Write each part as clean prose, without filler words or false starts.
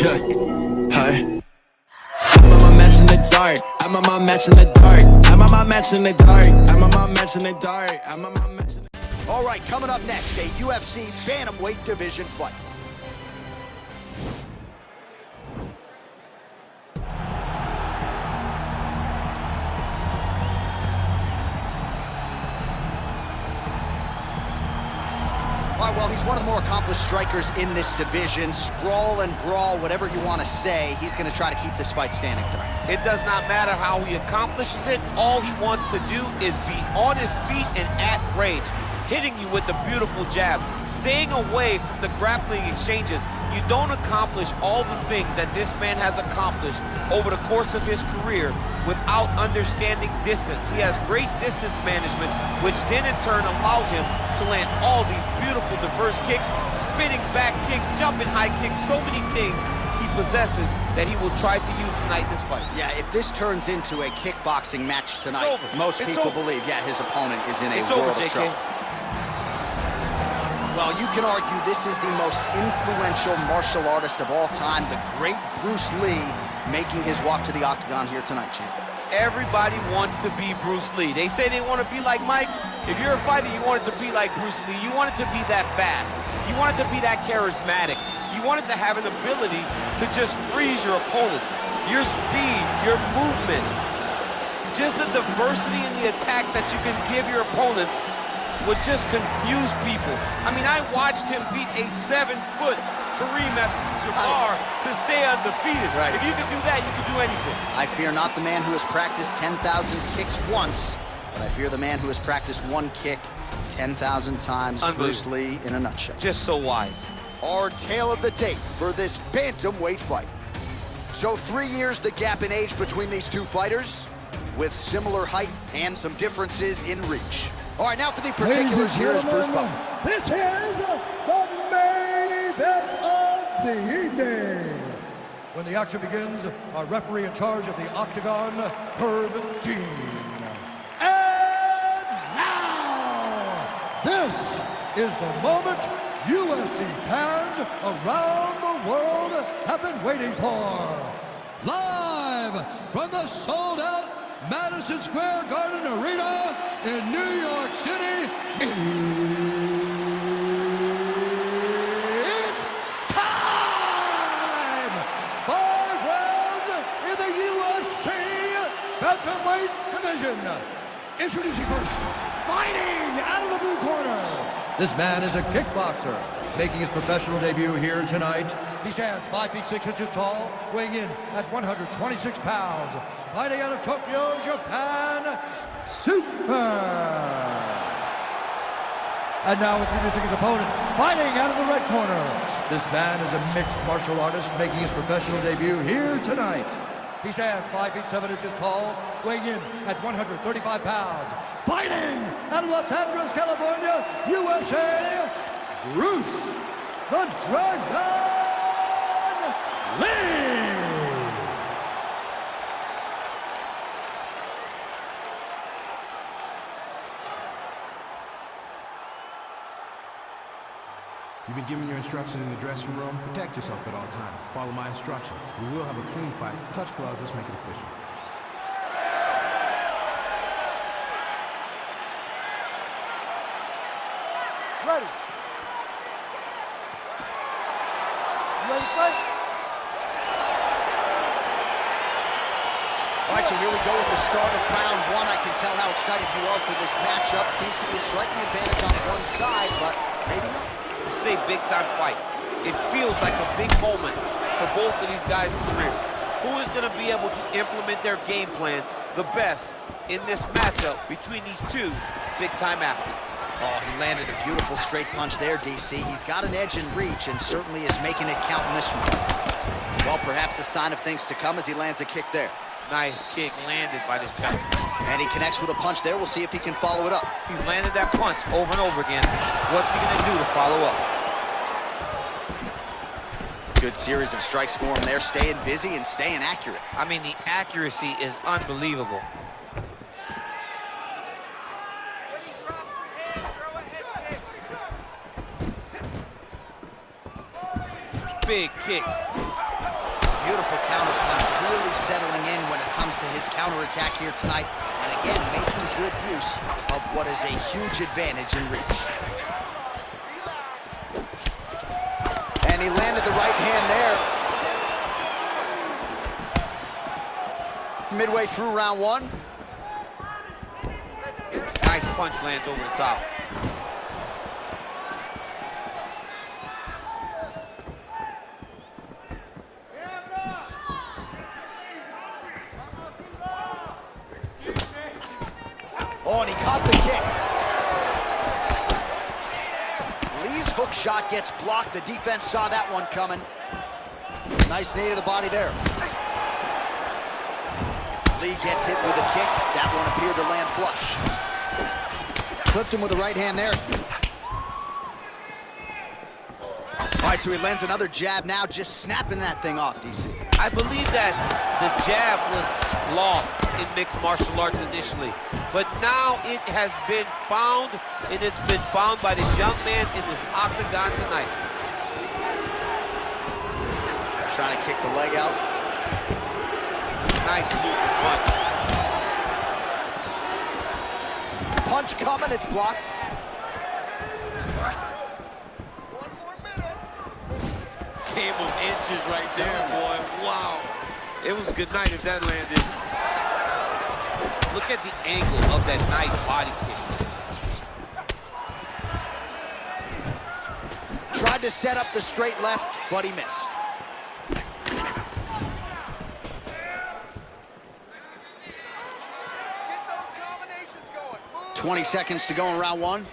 Yeah, hi. I'm on my match in the dark. I'm on my match in the dark. I'm on my match in the dark. I'm on my match in the dark. I'm on my match in the dark. All right, coming up next, a UFC Bantamweight division fight. All right, well, he's one of the more accomplished strikers in this division. Sprawl and brawl, whatever you want to say, he's going to try to keep this fight standing tonight. It does not matter how he accomplishes it. All he wants to do is be on his feet and at range, hitting you with the beautiful jab, staying away from the grappling exchanges. You don't accomplish all the things that this man has accomplished over the course of his career without understanding distance. He has great distance management, which then in turn allows him to land all these beautiful diverse kicks, spinning back kick, jumping high kick, so many things he possesses that he will try to use tonight in this fight. Yeah, if this turns into a kickboxing match tonight, most people believe, yeah, his opponent is in a world of trouble. Well, you can argue this is the most influential martial artist of all time, the great Brucelee, making his walk to the octagon here tonight, champ. Everybody wants to be Brucelee. They say they want to be like Mike. If you're a fighter, you want it to be like Brucelee. You want it to be that fast. You want it to be that charismatic. You want it to have an ability to just freeze your opponents. Your speed, your movement, just the diversity in the attacks that you can give your opponents would just confuse people. I mean, I watched him beat a 7-foot Kareem Abdul-Jabbar to stay undefeated. Right. If you can do that, you can do anything. I fear not the man who has practiced 10,000 kicks once, but I fear the man who has practiced one kick 10,000 times. Bruce Lee in a nutshell. Just so wise. Our tale of the tape for this bantamweight fight. So 3 years the gap in age between these two fighters, with similar height and some differences in reach. All right, now for the particulars, here is Bruce Buffer. This is the main event of the evening. When the action begins, our referee in charge of the octagon, Herb Dean. And now, this is the moment UFC fans around the world have been waiting for. Live from the sold-out Madison Square Garden Arena in New York City. It's time! 5 rounds in the UFC Bantamweight division. Introducing first, fighting out of the blue corner. This man is a kickboxer, making his professional debut here tonight. He stands 5 feet 6 inches tall, weighing in at 126 pounds. Fighting out of Tokyo, Japan, And now introducing his opponent, fighting out of the red corner. This man is a mixed martial artist, making his professional debut here tonight. He stands 5 feet 7 inches tall, weighing in at 135 pounds. Fighting out of Los Angeles, California, USA, Bruce the Dragon Lee! You've been given your instructions in the dressing room. Protect yourself at all times. Follow my instructions. We will have a clean fight. Touch gloves, let's make it official. Ready. You ready to fight? All right, so here we go with the start of round one. I can tell how excited you are for this matchup. Seems to be a striking advantage on one side, but maybe not. This is a big-time fight. It feels like a big moment for both of these guys' careers. Who is going to be able to implement their game plan the best in this matchup between these two big-time athletes? Oh, he landed a beautiful straight punch there, DC. He's got an edge in reach and certainly is making it count in this one. Well, perhaps a sign of things to come as he lands a kick there. Nice kick landed by this guy. And he connects with a punch there. We'll see if he can follow it up. He's landed that punch over and over again. What's he going to do to follow up? Good series of strikes for him there, staying busy and staying accurate. I mean, the accuracy is unbelievable. Big kick. Beautiful counter punch, really settling in when it comes to his counterattack here tonight. And again, making good use of what is a huge advantage in reach. And he landed the right hand there. Midway through round one. Nice punch lands over the top. Oh, and he caught the kick. Lee's hook shot gets blocked. The defense saw that one coming. Nice knee to the body there. Lee gets hit with a kick. That one appeared to land flush. Clipped him with the right hand there. All right, so he lands another jab now, just snapping that thing off, DC. I believe that the jab was lost in mixed martial arts initially, but now it has been found, and it's been found by this young man in this octagon tonight. Trying to kick the leg out. Nice looping punch. Punch coming, it's blocked. Game of inches right there, boy. Wow. It was good night if that landed. Look at the angle of that nice body kick. Tried to set up the straight left, but he missed. 20 seconds to go in round one.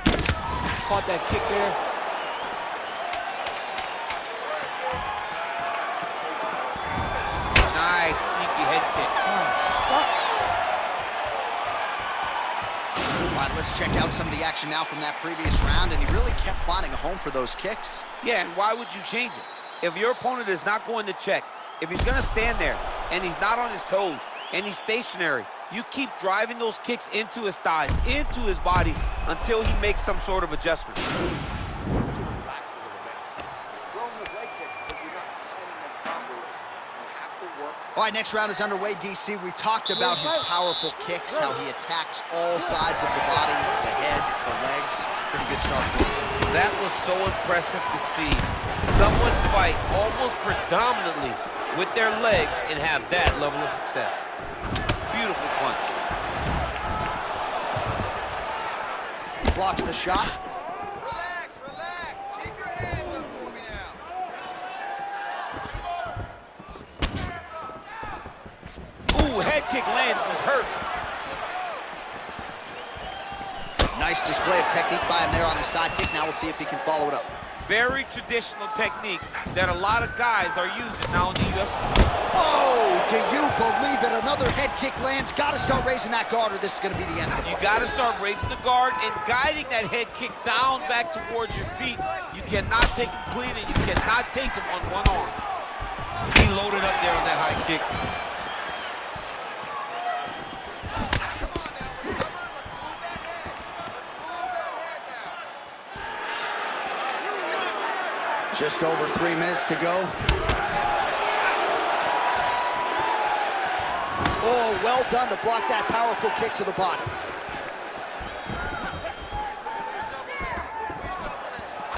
Caught that kick there. Nice, sneaky head kick. All right, let's check out some of the action now from that previous round, and he really kept finding a home for those kicks. Yeah, and why would you change it? If your opponent is not going to check, if he's going to stand there and he's not on his toes and he's stationary, you keep driving those kicks into his thighs, into his body, until he makes some sort of adjustment. All right, next round is underway, DC. We talked about his powerful kicks, how he attacks all sides of the body, the head, the legs. Pretty good start for him. That was so impressive to see. Someone fight almost predominantly with their legs and have that level of success. Beautiful punch. Blocks the shot. Relax, relax. Keep your hands up for me now. Ooh, head kick lands, was hurt. Nice display of technique by him there on the side kick. Now we'll see if he can follow it up. Very traditional technique that a lot of guys are using now in the UFC. Oh, do you believe that another head kick lands? Got to start raising that guard or this is going to be the end of the You fight. got to start raising the guard and guiding that head kick down back towards your feet. You cannot take him clean and you cannot take him on one arm. He loaded up there on that high kick. Just over 3 minutes to go. Oh, well done to block that powerful kick to the body.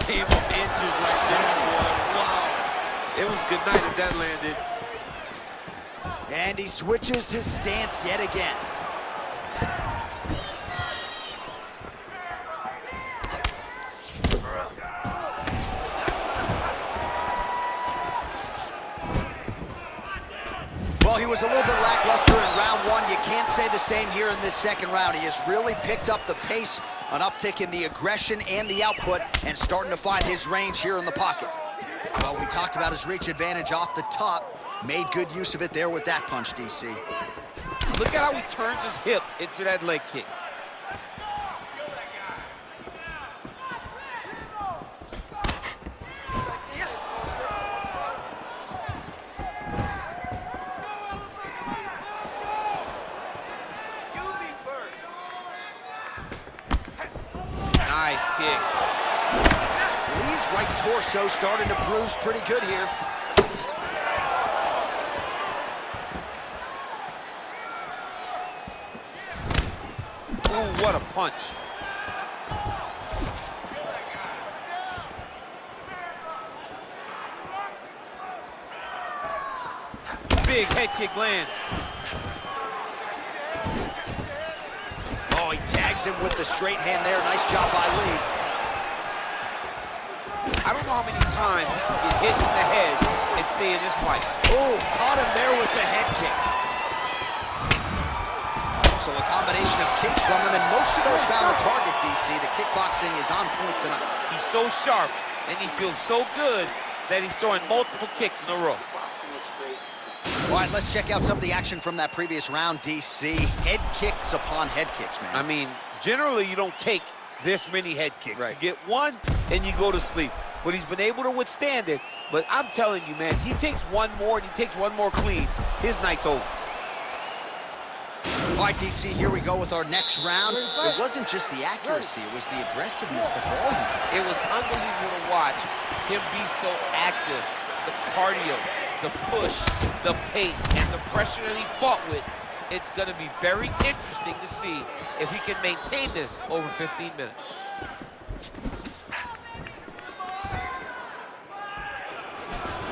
Game of inches right there, boy. Wow. It was good night if that landed. And he switches his stance yet again. Well, he was a little bit lackluster in round one. You can't say the same here in this second round. He has really picked up the pace, an uptick in the aggression and the output, and starting to find his range here in the pocket. Well, we talked about his reach advantage off the top. Made good use of it there with that punch, DC. Look at how he turns his hip into that leg kick. Nice kick. Lee's right torso starting to bruise pretty good here. What a punch. Big head kick lands. Oh, he tags him with the straight hand there. Nice job by Lee. I don't know how many times he can get hit in the head and stay in this fight. Oh, caught him there with the head kick. So a combination of kicks from him, and most of those found the target, DC. The kickboxing is on point tonight. He's so sharp, and he feels so good that he's throwing multiple kicks in a row. All right, let's check out some of the action from that previous round, DC. Head kicks upon head kicks, man. I mean, generally you don't take this many head kicks. Right. You get one and you go to sleep. But he's been able to withstand it. But I'm telling you, man, he takes one more and he takes one more clean. His night's over. All right, DC, here we go with our next round. It wasn't just the accuracy, it was the aggressiveness, the volume. It was unbelievable to watch him be so active. The cardio, the push, the pace, and the pressure that he fought with. It's going to be very interesting to see if he can maintain this over 15 minutes.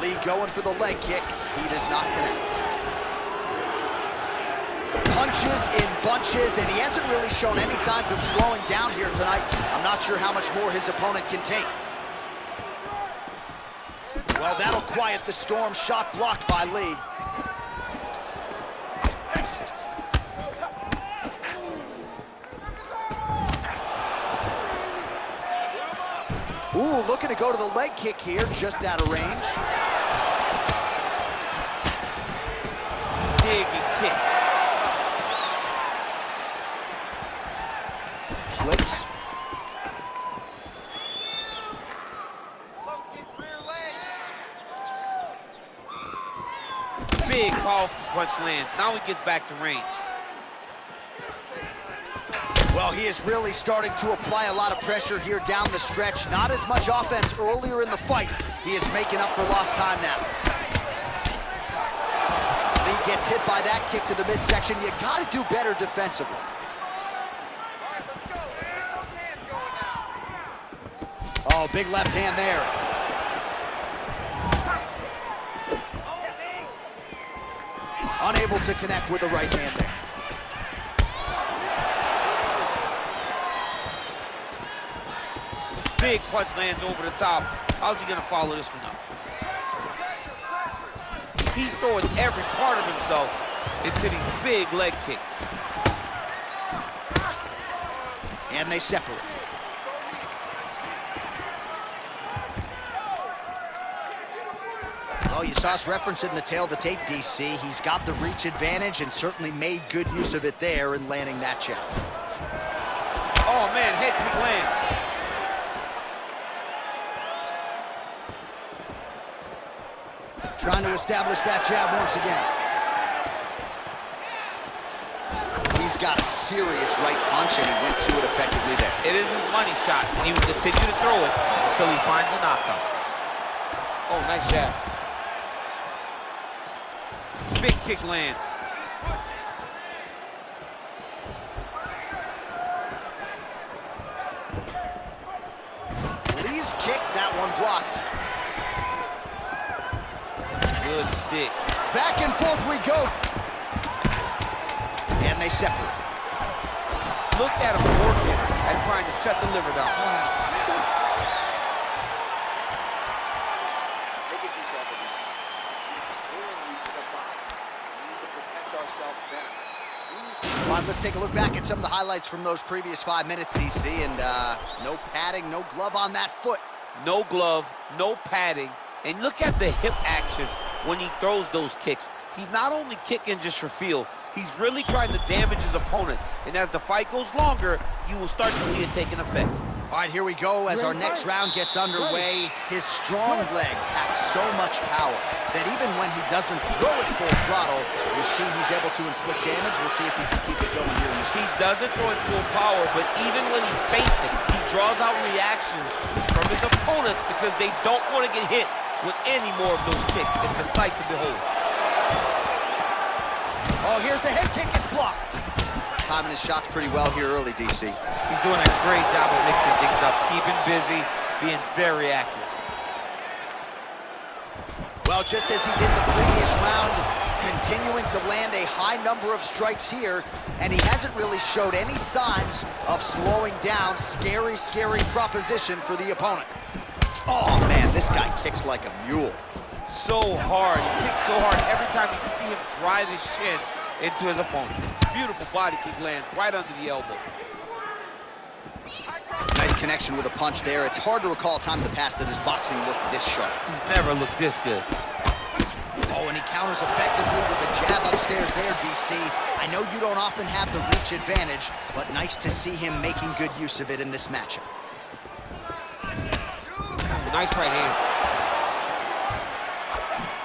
Lee going for the leg kick. He does not connect. Punches in bunches, and he hasn't really shown any signs of slowing down here tonight. I'm not sure how much more his opponent can take. Well, that'll quiet the storm. Shot blocked by Lee. Ooh, looking to go to the leg kick here, just out of range. Dig and kick. Slips. Big, powerful punch lands. Now he gets back to range. Well, he is really starting to apply a lot of pressure here down the stretch. Not as much offense earlier in the fight. He is making up for lost time now. Lee gets hit by that kick to the midsection. You gotta do better defensively. All right, let's go. Let's get those hands going now. Oh, big left hand there. Unable to connect with the right hand there. Big punch lands over the top. How's he gonna follow this one up? He's throwing every part of himself into these big leg kicks. And they separate. Oh, you saw us referencing the tail of the tape, DC. He's got the reach advantage and certainly made good use of it there in landing that jab. Oh man, head kick lands. Trying to establish that jab once again. He's got a serious right punch, and he went to it effectively there. It is his money shot, and he will continue to throw it until he finds a knockout. Oh, nice jab. Big kick lands. Lee's kick, that one blocked. Good stick. Back and forth we go. And they separate. Look at him working and trying to shut the liver down. Take a deep breath again. He's pulling you to the bottom. We need to protect ourselves better. All right, let's take a look back at some of the highlights from those previous 5 minutes, DC. And no padding, no glove on that foot. No glove, no padding. And look at the hip action when he throws those kicks. He's not only kicking just for feel, he's really trying to damage his opponent. And as the fight goes longer, you will start to see it taking effect. All right, here we go as our next round gets underway. His strong leg packs so much power that even when he doesn't throw it full throttle, you'll see he's able to inflict damage. We'll see if he can keep it going here in this He round. doesn't throw it full power, but even when he feints it, he draws out reactions from his opponents because they don't want to get hit with any more of those kicks. It's a sight to behold. Oh, here's the head kick. It's blocked. timing his shots pretty well here early, DC. He's doing a great job of mixing things up, keeping busy, being very accurate. Well, just as he did the previous round, continuing to land a high number of strikes here, and he hasn't really showed any signs of slowing down. Scary, scary proposition for the opponent. Oh, man, this guy kicks like a mule. So hard, he kicks so hard every time you can see him drive his shin into his opponent. Beautiful body kick lands right under the elbow. Nice connection with a punch there. It's hard to recall a time in the past that his boxing looked this sharp. He's never looked this good. Oh, and he counters effectively with a jab upstairs there, DC. I know you don't often have the reach advantage, but nice to see him making good use of it in this matchup. Nice right hand.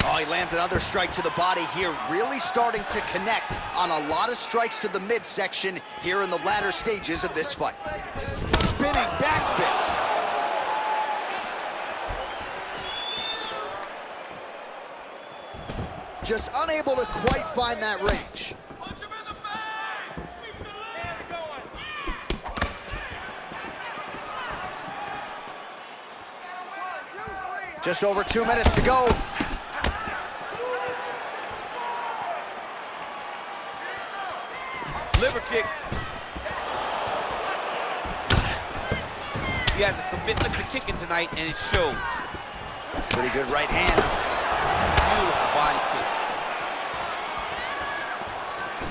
Oh, he lands another strike to the body here, really starting to connect on a lot of strikes to the midsection here in the latter stages of this fight. Spinning back fist. Just unable to quite find that range. Just over 2 minutes to go. Liver kick. He has a commitment to kicking tonight, and it shows. Pretty good right hand. Beautiful body kick.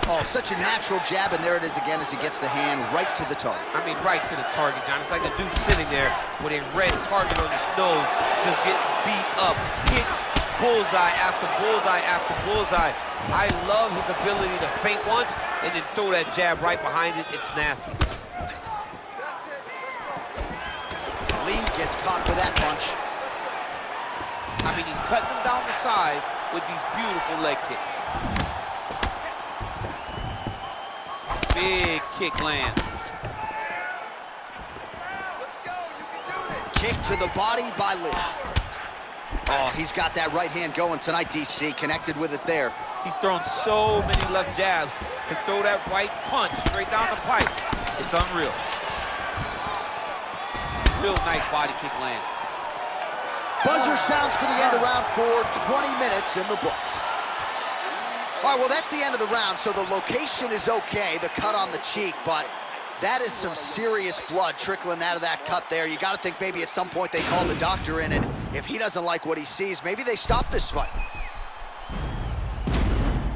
Oh, such a natural jab, and there it is again as he gets the hand right to the target. I mean, right to the target, John. It's like a dude sitting there with a red target on his nose, just getting beat up. Hit bullseye after bullseye after bullseye. I love his ability to feint once and then throw that jab right behind it. It's nasty. Lee gets caught with that punch. I mean, he's cutting them down to size with these beautiful leg kicks. Big kick lands. Kick to the body by Lee. Oh, he's got that right hand going tonight, DC. Connected with it there. He's thrown so many left jabs to throw that right punch straight down the pipe. It's unreal. Real nice body kick lands. Buzzer sounds for the end of round 4, 20 minutes in the books. All right, well, that's the end of the round, so the location is okay, the cut on the cheek, but that is some serious blood trickling out of that cut there. You got to think maybe at some point they call the doctor in, and if he doesn't like what he sees, maybe they stop this fight.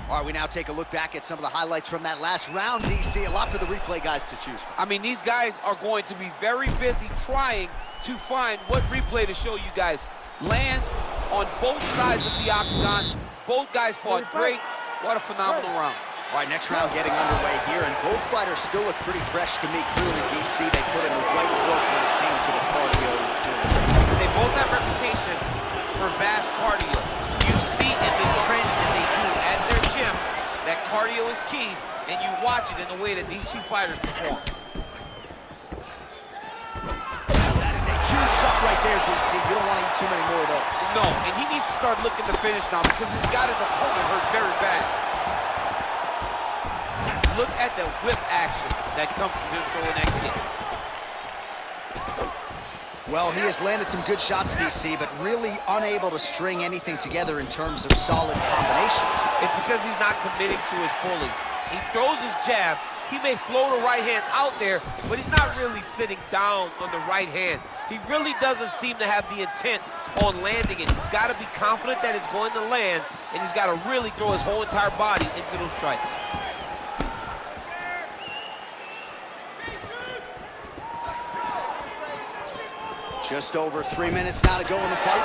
All right, we now take a look back at some of the highlights from that last round, DC. A lot for the replay guys to choose from. I mean, these guys are going to be very busy trying to find what replay to show you guys. Lands on both sides of the octagon. Both guys fought great. What a phenomenal round. All right, next round getting underway here, and both fighters still look pretty fresh to me. Clearly, DC, they put in the right work when it came to the cardio during training. They both have reputation for vast cardio. You see in the trend that they do at their gyms that cardio is key, and you watch it in the way that these two fighters perform. That is a huge shot right there, DC. You don't want to eat too many more of those. No, and he needs to start looking to finish now because he's got his opponent hurt very bad. Look at the whip action that comes from him throwing that kick. Well, he has landed some good shots, DC, but really unable to string anything together in terms of solid combinations. It's because he's not committing to it fully. He throws his jab. He may float a right hand out there, but he's not really sitting down on the right hand. He really doesn't seem to have the intent on landing it. He's got to be confident that it's going to land, and he's got to really throw his whole entire body into those strikes. Just over 3 minutes now to go in the fight.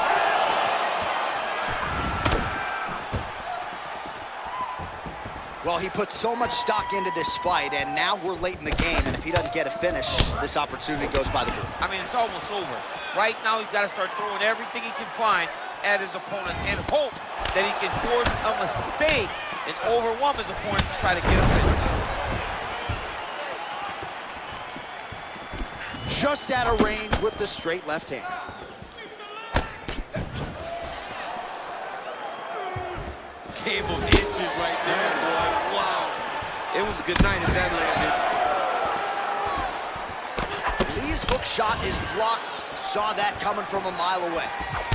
Well, he put so much stock into this fight, and now we're late in the game, and if he doesn't get a finish, this opportunity goes by the board. I mean, it's almost over. Right now, he's got to start throwing everything he can find at his opponent and hope that he can force a mistake and overwhelm his opponent to try to get him finished. Just out of range with the straight left hand. Game of inches right there, boy. Wow. It was a good night if that landed. Lee's hook shot is blocked. Saw that coming from a mile away.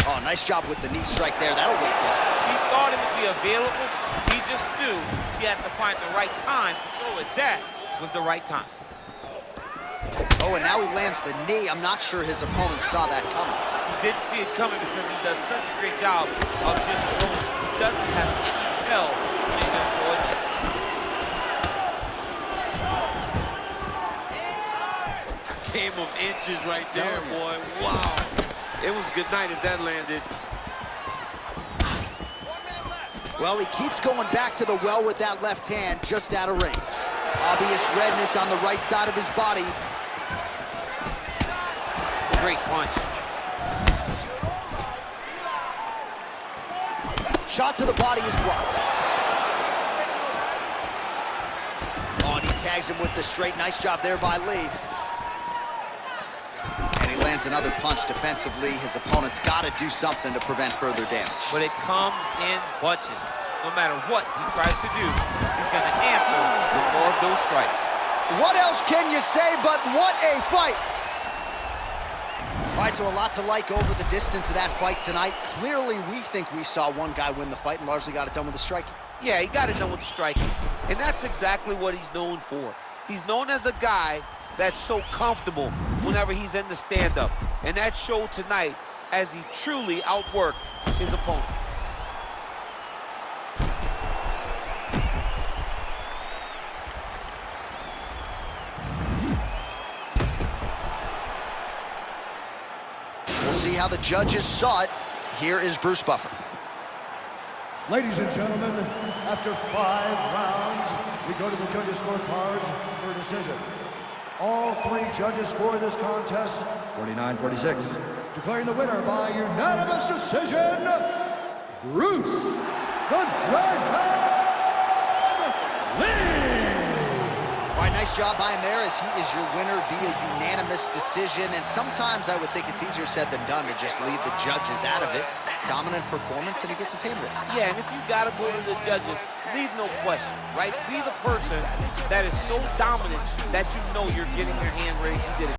Oh, nice job with the knee strike there. That'll wake you up. He thought it would be available. He just knew he had to find the right time to throw it. That was the right time. Oh, and now he lands the knee. I'm not sure his opponent saw that coming. He didn't see it coming because he does such a great job of just throwing. He doesn't have any tell when he's going to throw it. Game of inches right there, boy. Wow. It was a good night if that landed. Well, he keeps going back to the well with that left hand, just out of range. Obvious redness on the right side of his body. Great punch. Shot to the body is blocked. Oh, and he tags him with the straight. Nice job there by Lee. And he lands another punch defensively. His opponent's got to do something to prevent further damage. But it comes in bunches. No matter what he tries to do, he's going to answer with more of those strikes. What else can you say but what a fight? All right, so a lot to like over the distance of that fight tonight. Clearly, we think we saw one guy win the fight and largely got it done with the striking. Yeah, he got it done with the striking. And that's exactly what he's known for. He's known as a guy that's so comfortable whenever he's in the stand-up. And that showed tonight as he truly outworked his opponent. We'll see how the judges saw it. Here is Bruce Buffer. Ladies and gentlemen, after 5 rounds, we go to the judges' scorecards for a decision. All 3 judges score this contest 49-46. Declaring the winner by unanimous decision, Bruce the Dragon Lee! All right, nice job by him there as he is your winner via unanimous decision. And sometimes I would think it's easier said than done to just leave the judges out of it. Dominant performance, and he gets his hand raised. Yeah, and if you got to go to the judges, leave no question, right? Be the person that is so dominant that you know you're getting your hand raised. He did it.